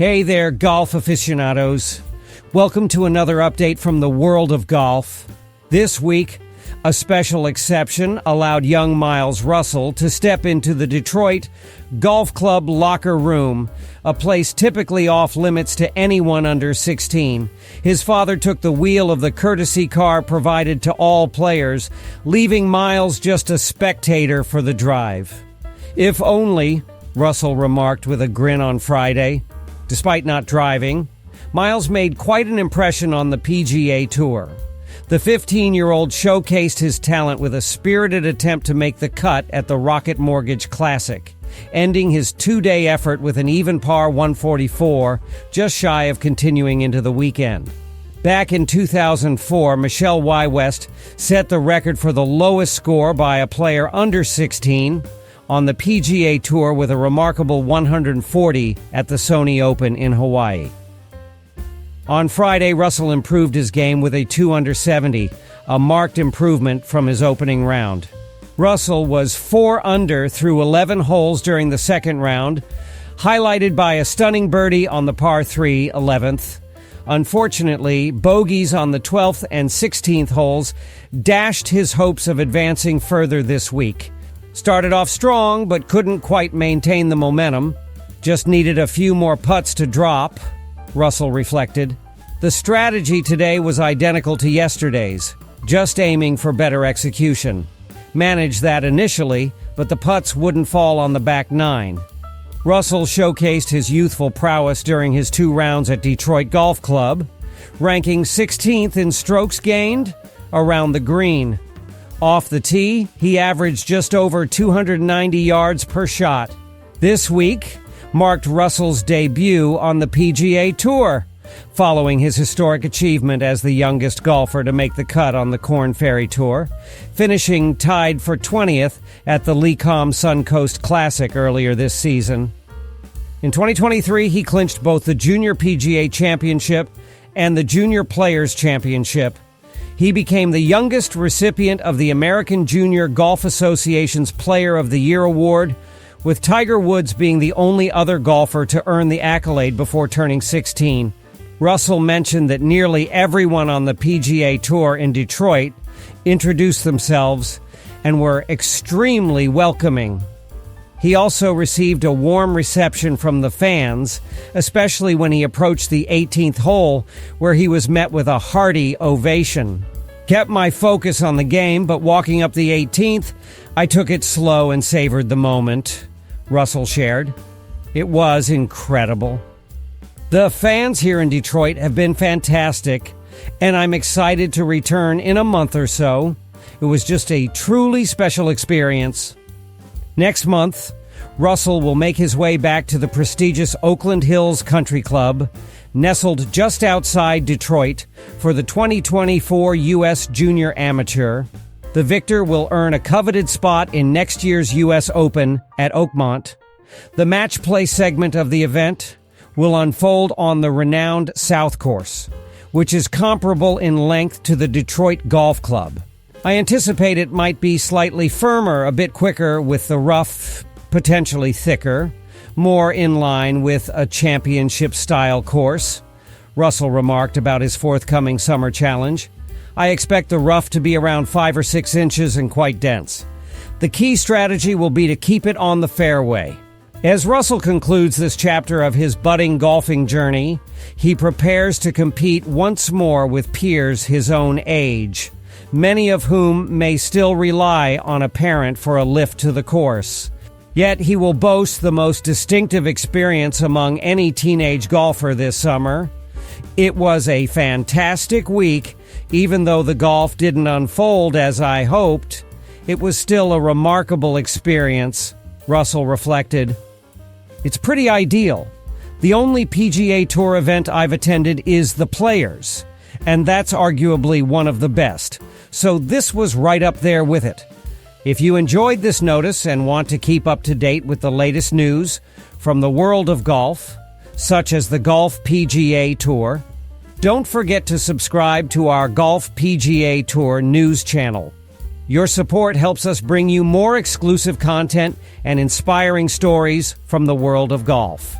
Hey there, golf aficionados. Welcome to another update from the world of golf. This week, a special exception allowed young Miles Russell to step into the Detroit Golf Club locker room, a place typically off limits to anyone under 16. His father took the wheel of the courtesy car provided to all players, leaving Miles just a spectator for the drive. If only, Russell remarked with a grin on Friday. Despite not driving, Miles made quite an impression on the PGA Tour. The 15-year-old showcased his talent with a spirited attempt to make the cut at the Rocket Mortgage Classic, ending his two-day effort with an even par 144, just shy of continuing into the weekend. Back in 2004, Wie West set the record for the lowest score by a player under 16 on the PGA Tour with a remarkable 140 at the Sony Open in Hawaii. On Friday, Russell improved his game with a 2 under 70, a marked improvement from his opening round. Russell was 4 under through 11 holes during the second round, highlighted by a stunning birdie on the par 3 11th. Unfortunately, bogeys on the 12th and 16th holes dashed his hopes of advancing further this week. Started off strong, but couldn't quite maintain the momentum. Just needed a few more putts to drop, Russell reflected. The strategy today was identical to yesterday's, just aiming for better execution. Managed that initially, but the putts wouldn't fall on the back nine. Russell showcased his youthful prowess during his 2 rounds at Detroit Golf Club, ranking 16th in strokes gained around the green. Off the tee, he averaged just over 290 yards per shot. This week marked Russell's debut on the PGA Tour, following his historic achievement as the youngest golfer to make the cut on the Korn Ferry Tour, finishing tied for 20th at the Lecom Suncoast Classic earlier this season. In 2023, he clinched both the Junior PGA Championship and the Junior Players Championship. He became the youngest recipient of the American Junior Golf Association's Player of the Year award, with Tiger Woods being the only other golfer to earn the accolade before turning 16. Russell mentioned that nearly everyone on the PGA Tour in Detroit introduced themselves and were extremely welcoming. He also received a warm reception from the fans, especially when he approached the 18th hole, where he was met with a hearty ovation. Kept my focus on the game, but walking up the 18th, I took it slow and savored the moment, Russell shared. It was incredible. The fans here in Detroit have been fantastic, and I'm excited to return in a month or so. It was just a truly special experience. Next month, Russell will make his way back to the prestigious Oakland Hills Country Club, nestled just outside Detroit, for the 2024 U.S. Junior Amateur. The victor will earn a coveted spot in next year's U.S. Open at Oakmont. The match play segment of the event will unfold on the renowned South Course, which is comparable in length to the Detroit Golf Club. I anticipate it might be slightly firmer, a bit quicker, with the rough potentially thicker, more in line with a championship-style course, Russell remarked about his forthcoming summer challenge. I expect the rough to be around 5 or 6 inches and quite dense. The key strategy will be to keep it on the fairway. As Russell concludes this chapter of his budding golfing journey, he prepares to compete once more with peers his own age, many of whom may still rely on a parent for a lift to the course. Yet he will boast the most distinctive experience among any teenage golfer this summer. It was a fantastic week, even though the golf didn't unfold as I hoped. It was still a remarkable experience, Russell reflected. It's pretty ideal. The only PGA Tour event I've attended is the Players, and that's arguably one of the best. So this was right up there with it. If you enjoyed this notice and want to keep up to date with the latest news from the world of golf, such as the Golf PGA Tour, don't forget to subscribe to our Golf PGA Tour news channel. Your support helps us bring you more exclusive content and inspiring stories from the world of golf.